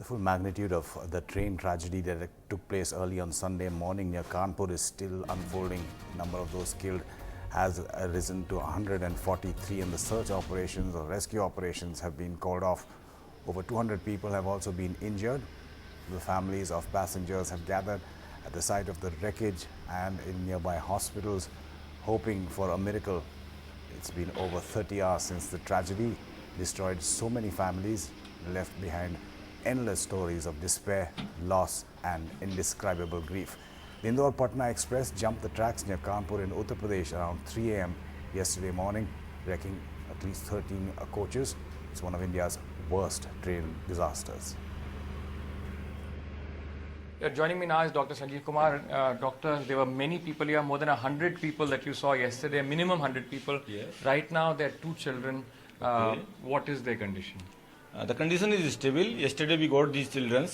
full magnitude of the train tragedy that took place early on Sunday morning near Kanpur is still unfolding. The number of those killed has risen to 143, and the search operations or rescue operations have been called off. Over 200 people have also been injured. The families of passengers have gathered at the site of the wreckage and in nearby hospitals, hoping for a miracle. It's been over 30 hours since the tragedy destroyed so many families, left behind endless stories of despair, loss and indescribable grief. The Indore-Patna Express jumped the tracks near Kanpur in Uttar Pradesh around 3 a.m. yesterday morning, wrecking at least 13 coaches. It's one of India's worst train disasters. Joining me now is Dr. Sanjeev Kumar. Doctor, there were many people here, more than 100 people that you saw yesterday, minimum 100 people. Yes. Right now, there are 2 children. Okay. What is their condition? The condition is stable. Yesterday we got these children.